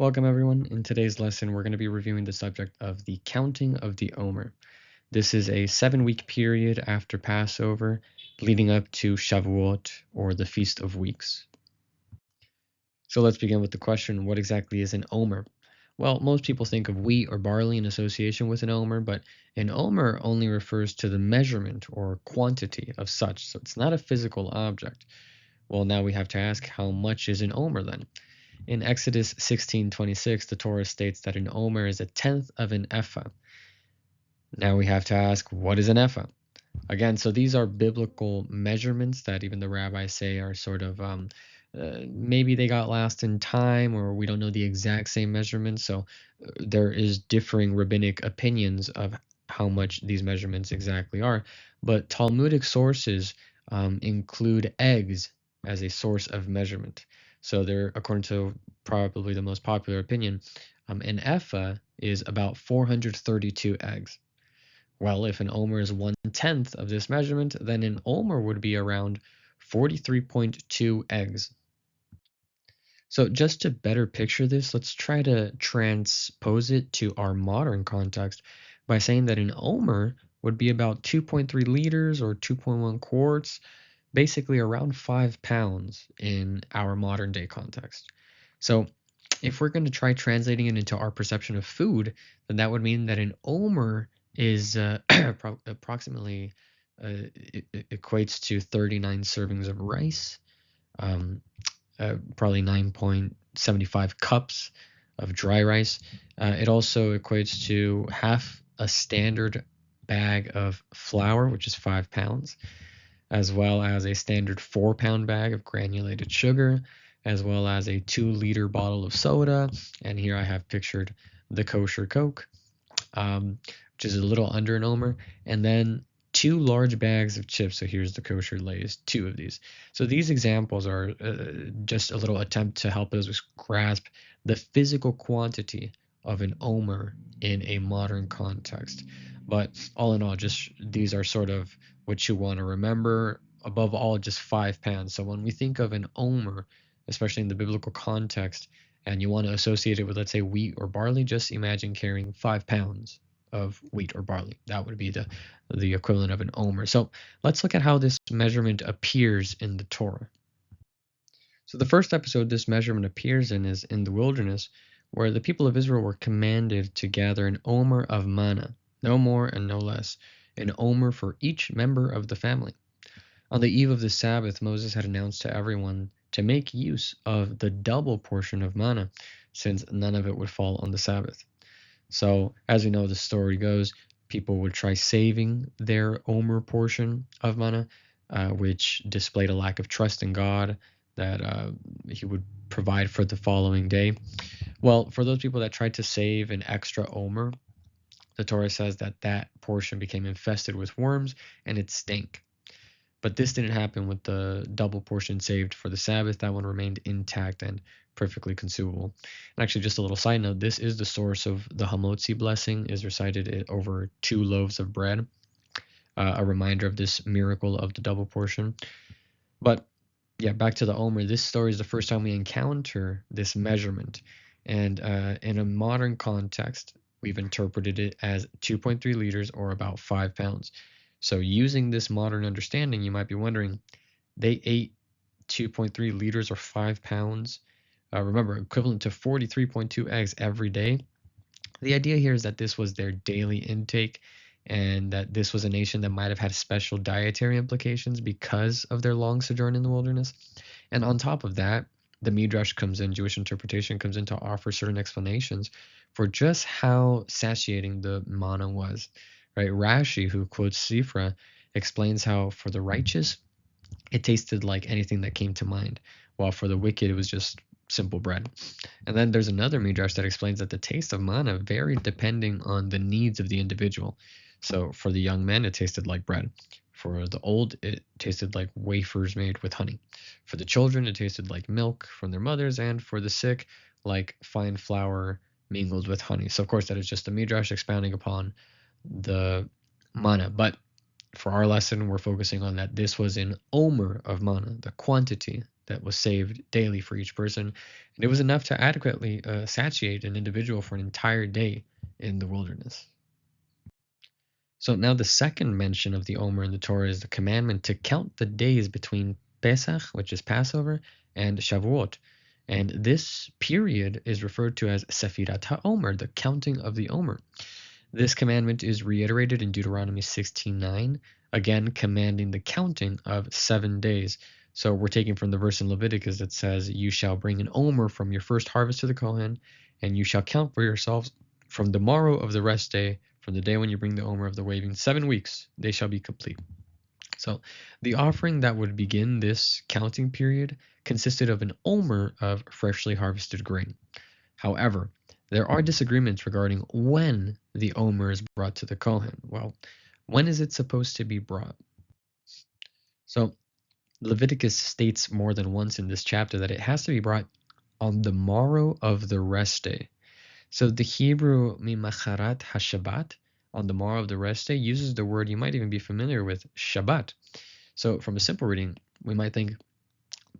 Welcome, everyone. In today's lesson, we're going to be reviewing the subject of the counting of the Omer. This is a 7-week period after Passover, leading up to Shavuot, or the Feast of Weeks. So let's begin with the question, what exactly is an Omer? Well, most people think of wheat or barley in association with an Omer, but an Omer only refers to the measurement or quantity of such, so it's not a physical object. Well, now we have to ask, how much is an Omer then? In Exodus 16:26, the Torah states that an omer is a tenth of an ephah. Now we have to ask, what is an ephah? Again, so these are biblical measurements that even the rabbis say are sort of maybe they got lost in time, or we don't know the exact same measurements. So there is differing rabbinic opinions of how much these measurements exactly are. But Talmudic sources include eggs as a source of measurement. So they're, according to probably the most popular opinion, an ephah is about 432 eggs. Well, if an omer is 1/10 of this measurement, then an omer would be around 43.2 eggs. So just to better picture this, let's try to transpose it to our modern context by saying that an omer would be about 2.3 liters or 2.1 quarts, basically around 5 pounds in our modern day context. So if we're going to try translating it into our perception of food, then that would mean that an omer is approximately it equates to 39 servings of rice, um, probably 9.75 cups of dry rice. It also equates to half a standard bag of flour, which is 5 pounds, as well as a standard 4-pound bag of granulated sugar, as well as a 2-liter bottle of soda. And here I have pictured the kosher Coke, which is a little under an omer, and then 2 large bags of chips. So here's the kosher Lay's, 2 of these. So these examples are just a little attempt to help us grasp the physical quantity of an omer in a modern context. But all in all, just these are sort of what you want to remember. Above all, just 5 pounds. So when we think of an omer, especially in the biblical context, and you want to associate it with, let's say, wheat or barley, just imagine carrying 5 pounds of wheat or barley. That would be the equivalent of an omer. So let's look at how this measurement appears in the Torah. So the first episode this measurement appears in is in the wilderness, where the people of Israel were commanded to gather an omer of manna, no more and no less, an omer for each member of the family. On the eve of the Sabbath, Moses had announced to everyone to make use of the double portion of manna, since none of it would fall on the Sabbath. So, as we know, the story goes, people would try saving their omer portion of manna, which displayed a lack of trust in God that he would provide for the following day. Well, for those people that tried to save an extra omer, the Torah says that that portion became infested with worms and it stank. But this didn't happen with the double portion saved for the Sabbath. That one remained intact and perfectly consumable. And actually, just a little side note, this is the source of the Hamotzi blessing, is recited over 2 loaves of bread, a reminder of this miracle of the double portion. But yeah, back to the Omer. This story is the first time we encounter this measurement. And in a modern context, we've interpreted it as 2.3 liters or about 5 pounds. So using this modern understanding, you might be wondering, they ate 2.3 liters or 5 pounds, remember, equivalent to 43.2 eggs every day. The idea here is that this was their daily intake and that this was a nation that might have had special dietary implications because of their long sojourn in the wilderness. And on top of that, the Midrash comes in, Jewish interpretation comes in to offer certain explanations for just how satiating the manna was. Right? Rashi, who quotes Sifra, explains how for the righteous, it tasted like anything that came to mind, while for the wicked, it was just simple bread. And then there's another midrash that explains that the taste of manna varied depending on the needs of the individual. So for the young men, it tasted like bread. For the old, it tasted like wafers made with honey. For the children, it tasted like milk from their mothers, and for the sick, like fine flour mingled with honey. So of course, that is just a midrash expounding upon the manna. But for our lesson, we're focusing on that this was an omer of manna, the quantity that was saved daily for each person. And it was enough to adequately satiate an individual for an entire day in the wilderness. So now the second mention of the omer in the Torah is the commandment to count the days between Pesach, which is Passover, and Shavuot. And this period is referred to as Sefirat HaOmer, the counting of the Omer. This commandment is reiterated in Deuteronomy 16:9, again commanding the counting of 7 days. So we're taking from the verse in Leviticus that says, "You shall bring an omer from your first harvest to the Kohen, and you shall count for yourselves from the morrow of the rest day, from the day when you bring the omer of the waving, 7 weeks, they shall be complete." So the offering that would begin this counting period consisted of an omer of freshly harvested grain. However, there are disagreements regarding when the omer is brought to the Kohen. Well, when is it supposed to be brought? So Leviticus states more than once in this chapter that it has to be brought on the morrow of the rest day. So the Hebrew mimacharat hashabbat, on the morrow of the rest day, uses the word you might even be familiar with, Shabbat. So from a simple reading, we might think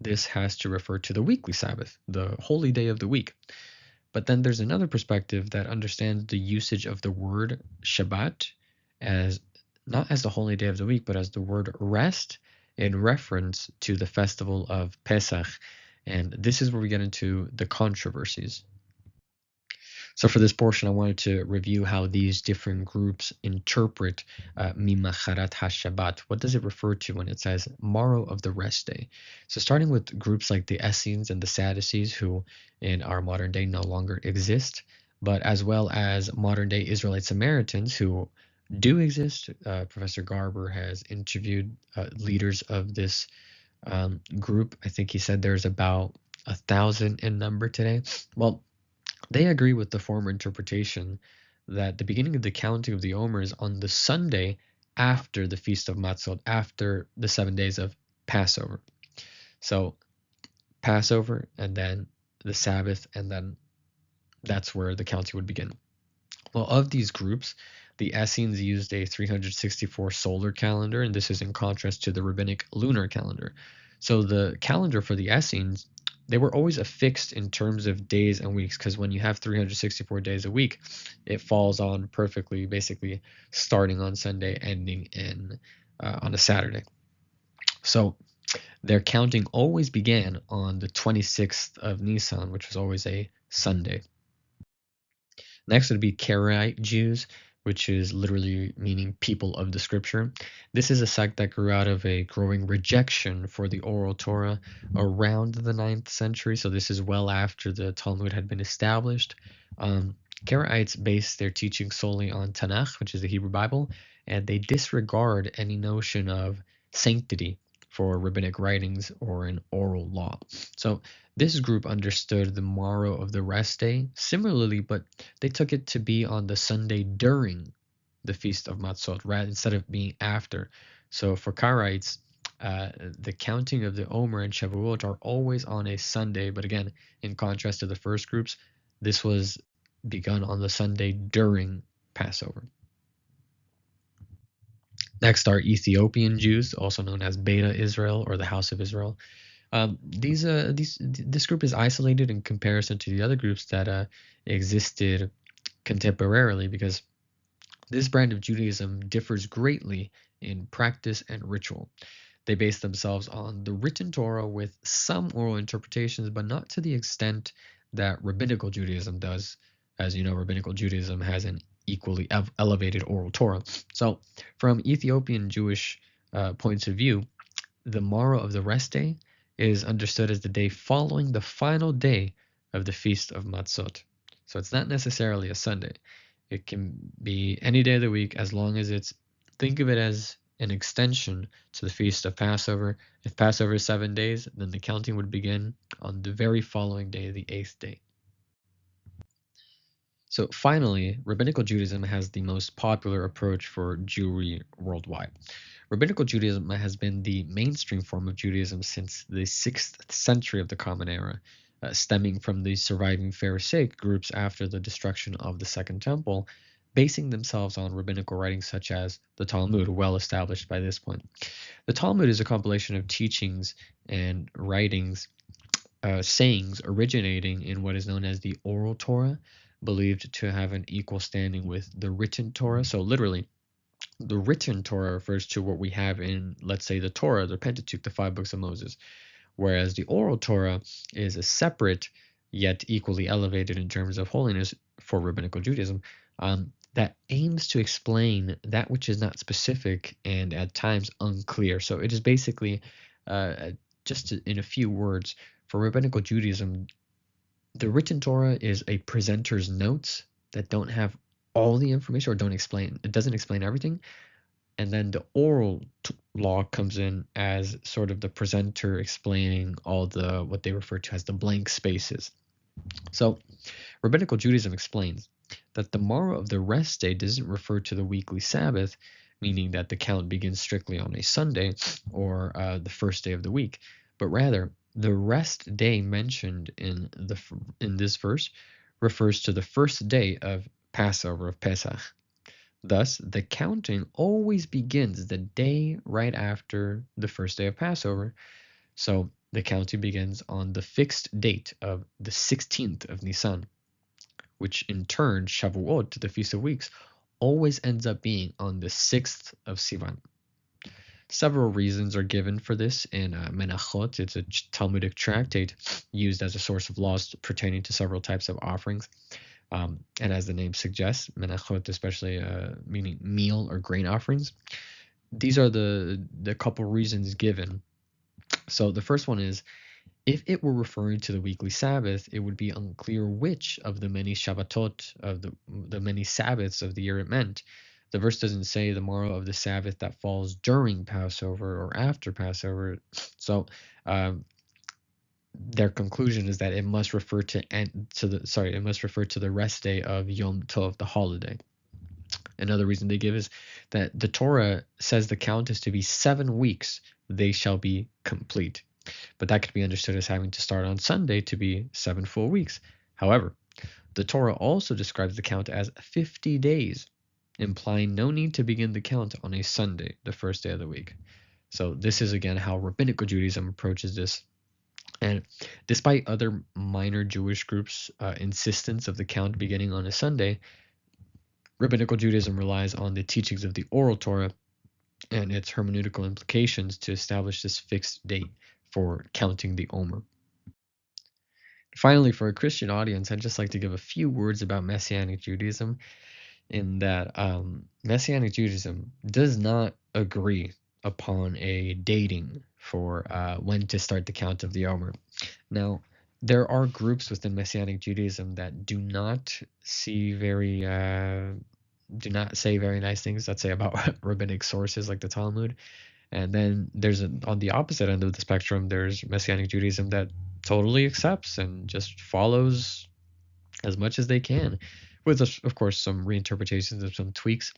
this has to refer to the weekly Sabbath, the holy day of the week. But then there's another perspective that understands the usage of the word Shabbat as not as the holy day of the week, but as the word rest in reference to the festival of Pesach. And this is where we get into the controversies. So for this portion, I wanted to review how these different groups interpret Mimacharat HaShabbat. What does it refer to when it says morrow of the rest day? So starting with groups like the Essenes and the Sadducees, who in our modern day no longer exist, but as well as modern day Israelite Samaritans who do exist. Professor Garber has interviewed leaders of this group. I think he said there's about 1,000 in number today. Well, they agree with the former interpretation that the beginning of the counting of the Omer is on the Sunday after the Feast of Matzot, after the 7 days of Passover. So Passover and then the Sabbath, and then that's where the counting would begin. Well, of these groups, the Essenes used a 364 solar calendar, and this is in contrast to the rabbinic lunar calendar. So the calendar for the Essenes, they were always affixed in terms of days and weeks, because when you have 364 days a week, it falls on perfectly, basically starting on Sunday, ending on a Saturday. So their counting always began on the 26th of Nisan, which was always a Sunday. Next would be Karaite Jews, which is literally meaning people of the scripture. This is a sect that grew out of a growing rejection for the oral Torah around the 9th century. So this is well after the Talmud had been established. Karaites base their teaching solely on Tanakh, which is the Hebrew Bible, and they disregard any notion of sanctity for rabbinic writings or an oral law. So this group understood the morrow of the rest day similarly, but they took it to be on the Sunday during the Feast of Matzot, rather instead of being after. So for Karaites, the counting of the Omer and Shavuot are always on a Sunday, but again, in contrast to the first groups, this was begun on the Sunday during Passover. Next are Ethiopian Jews, also known as Beta Israel or the House of Israel. This group is isolated in comparison to the other groups that existed contemporarily, because this brand of Judaism differs greatly in practice and ritual. They base themselves on the written Torah with some oral interpretations, but not to the extent that Rabbinical Judaism does. As you know, Rabbinical Judaism has an equally elevated oral Torah. So from Ethiopian Jewish points of view, the morrow of the rest day is understood as the day following the final day of the Feast of Matzot. So it's not necessarily a Sunday. It can be any day of the week, as long as think of it as an extension to the Feast of Passover. If Passover is 7 days, then the counting would begin on the very following day, the 8th day. So finally, Rabbinical Judaism has the most popular approach for Jewry worldwide. Rabbinical Judaism has been the mainstream form of Judaism since the 6th century of the Common Era, stemming from the surviving Pharisaic groups after the destruction of the Second Temple. basing themselves on rabbinical writings such as the Talmud, well established by this point. The Talmud is a compilation of teachings and writings, sayings originating in what is known as the Oral Torah, believed to have an equal standing with the written Torah. So, literally, the written Torah refers to what we have in, let's say, the Torah, the Pentateuch, the five books of Moses, whereas the Oral Torah is a separate yet equally elevated in terms of holiness for rabbinical Judaism, that aims to explain that which is not specific and at times unclear. So it is basically, just in a few words, for rabbinical Judaism, the written Torah is a presenter's notes that don't have all the information or don't explain, it doesn't explain everything. And then the oral law comes in as sort of the presenter explaining all the what they refer to as the blank spaces. So rabbinical Judaism explains that the morrow of the rest day doesn't refer to the weekly Sabbath, meaning that the count begins strictly on a Sunday or the first day of the week, but rather the rest day mentioned in this verse refers to the first day of Passover, of Pesach. Thus, the counting always begins the day right after the first day of Passover. So the counting begins on the fixed date of the 16th of Nisan, which in turn, Shavuot, the Feast of Weeks, always ends up being on the 6th of Sivan. Several reasons are given for this in Menachot. It's a Talmudic tractate used as a source of laws pertaining to several types of offerings. And as the name suggests, menachot, especially meaning meal or grain offerings. These are the couple reasons given. So the first one is, if it were referring to the weekly Sabbath, it would be unclear which of the many Shabbatot, of the many Sabbaths of the year it meant. The verse doesn't say the morrow of the Sabbath that falls during Passover or after Passover. So their conclusion is that it must refer to the rest day of Yom Tov, the holiday. Another reason they give is that the Torah says the count is to be 7 weeks, they shall be complete. But that could be understood as having to start on Sunday to be 7 full weeks. However, the Torah also describes the count as 50 days, implying no need to begin the count on a Sunday, the first day of the week. So this is again how Rabbinical Judaism approaches this. And despite other minor Jewish groups' insistence of the count beginning on a Sunday, Rabbinical Judaism relies on the teachings of the Oral Torah and its hermeneutical implications to establish this fixed date for counting the Omer. Finally, for a Christian audience, I'd just like to give a few words about Messianic Judaism, in that Messianic Judaism does not agree upon a dating for when to start the count of the Omer. Now, there are groups within Messianic Judaism that do not say very nice things, let's say, about rabbinic sources like the Talmud. And then there's on the opposite end of the spectrum, there's Messianic Judaism that totally accepts and just follows as much as they can, with, of course, some reinterpretations and some tweaks.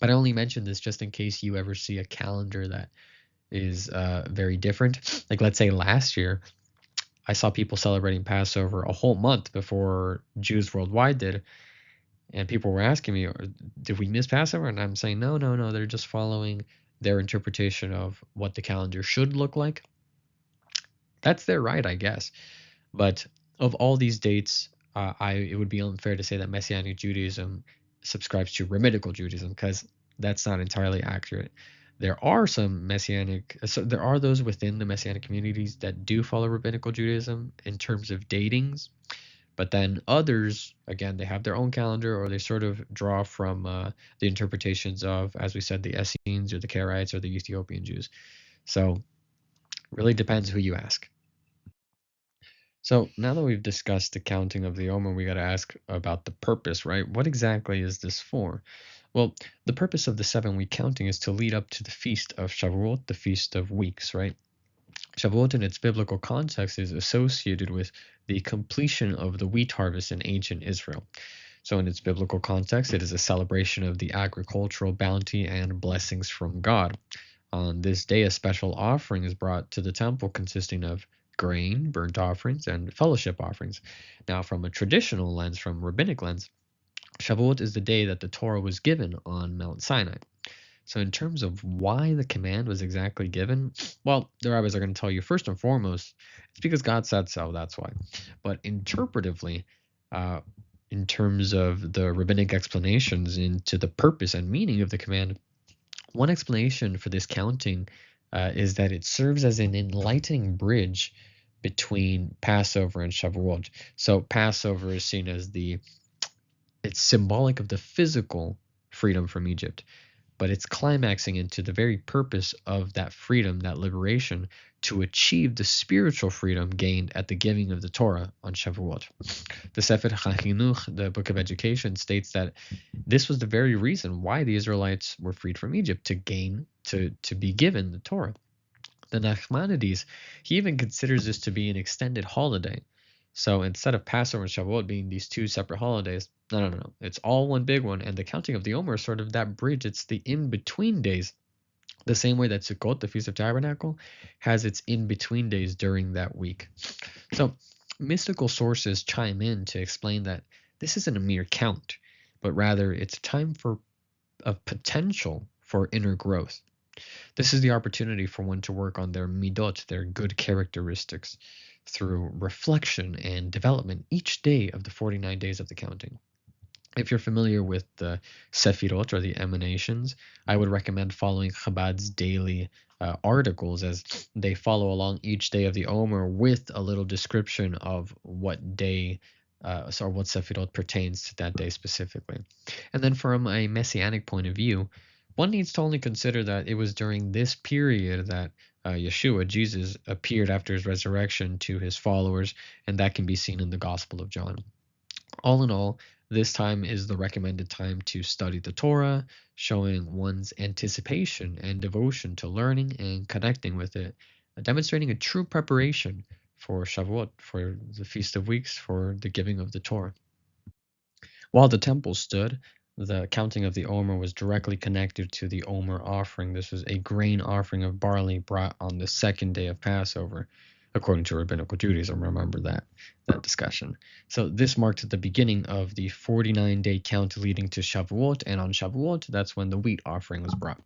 But I only mention this just in case you ever see a calendar that is very different. Like, let's say last year, I saw people celebrating Passover a whole month before Jews worldwide did. And people were asking me, did we miss Passover? And I'm saying, no, they're just following their interpretation of what the calendar should look like. That's their right, I guess. But of all these dates, it would be unfair to say that Messianic Judaism subscribes to Rabbinical Judaism, because that's not entirely accurate. There are there are those within the Messianic communities that do follow Rabbinical Judaism in terms of datings, but then others, again, they have their own calendar, or they sort of draw from the interpretations of, as we said, the Essenes or the Karaites or the Ethiopian Jews. So really depends who you ask. So now that we've discussed the counting of the Omer, we got to ask about the purpose, right? What exactly is this for? Well, the purpose of the 7-week counting is to lead up to the feast of Shavuot, the Feast of Weeks, right? Shavuot in its biblical context is associated with the completion of the wheat harvest in ancient Israel. So in its biblical context, it is a celebration of the agricultural bounty and blessings from God. On this day, a special offering is brought to the temple consisting of grain, burnt offerings, and fellowship offerings. Now, from a traditional lens, from rabbinic lens, Shavuot is the day that the Torah was given on Mount Sinai. So, in terms of why the command was exactly given, well, the rabbis are going to tell you first and foremost, it's because God said so, that's why. But interpretively, uh, in terms of the rabbinic explanations into the purpose and meaning of the command, one explanation for this counting is that it serves as an enlightening bridge between Passover and Shavuot. So, Passover is seen as it's symbolic of the physical freedom from Egypt, but it's climaxing into the very purpose of that freedom, that liberation, to achieve the spiritual freedom gained at the giving of the Torah on Shavuot. The Sefer HaChinuch, the Book of Education, states that this was the very reason why the Israelites were freed from Egypt, to be given the Torah. The Nachmanides, he even considers this to be an extended holiday. So instead of Passover and Shavuot being these two separate holidays, no. It's all one big one. And the counting of the Omer is sort of that bridge. It's the in-between days. The same way that Sukkot, the Feast of Tabernacle, has its in-between days during that week. So mystical sources chime in to explain that this isn't a mere count, but rather it's a time of potential for inner growth. This is the opportunity for one to work on their midot, their good characteristics, through reflection and development each day of the 49 days of the counting. If you're familiar with the Sefirot or the emanations, I would recommend following Chabad's daily articles as they follow along each day of the Omer with a little description of what day or what Sefirot pertains to that day specifically. And then from a messianic point of view, one needs to only consider that it was during this period that Yeshua, Jesus, appeared after his resurrection to his followers, and that can be seen in the Gospel of John. All in all, this time is the recommended time to study the Torah, showing one's anticipation and devotion to learning and connecting with it, demonstrating a true preparation for Shavuot, for the Feast of Weeks, for the giving of the Torah. While the temple stood, the counting of the Omer was directly connected to the Omer offering. This was a grain offering of barley brought on the second day of Passover, according to Rabbinical Judaism. Remember that discussion. So this marked the beginning of the 49-day count leading to Shavuot, and on Shavuot, that's when the wheat offering was brought.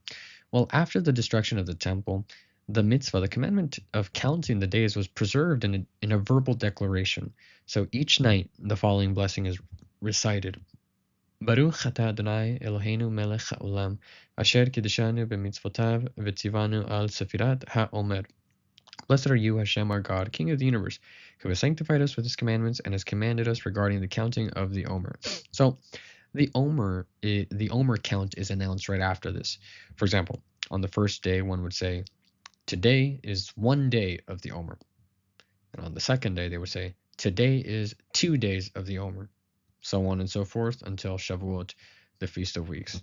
Well, after the destruction of the temple, the mitzvah, the commandment of counting the days, was preserved in a verbal declaration. So each night, the following blessing is recited. Baruch atah Adonai Eloheinu melech haolam, asher kiddushanu b'mitzvotav v'tzivanu al sefirat ha'omer. Blessed are you, Hashem, our God, King of the universe, who has sanctified us with his commandments and has commanded us regarding the counting of the Omer. So, the Omer count is announced right after this. For example, on the first day, one would say, "Today is 1 day of the Omer," and on the second day, they would say, "Today is 2 days of the Omer," so on and so forth until Shavuot, the Feast of Weeks.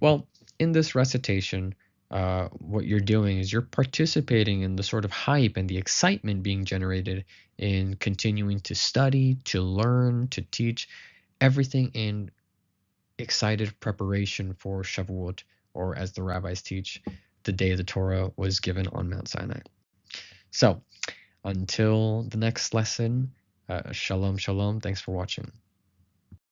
Well, in this recitation, what you're doing is you're participating in the sort of hype and the excitement being generated in continuing to study, to learn, to teach, everything in excited preparation for Shavuot, or as the rabbis teach, the day the Torah was given on Mount Sinai. So, until the next lesson, shalom, shalom. Thanks for watching.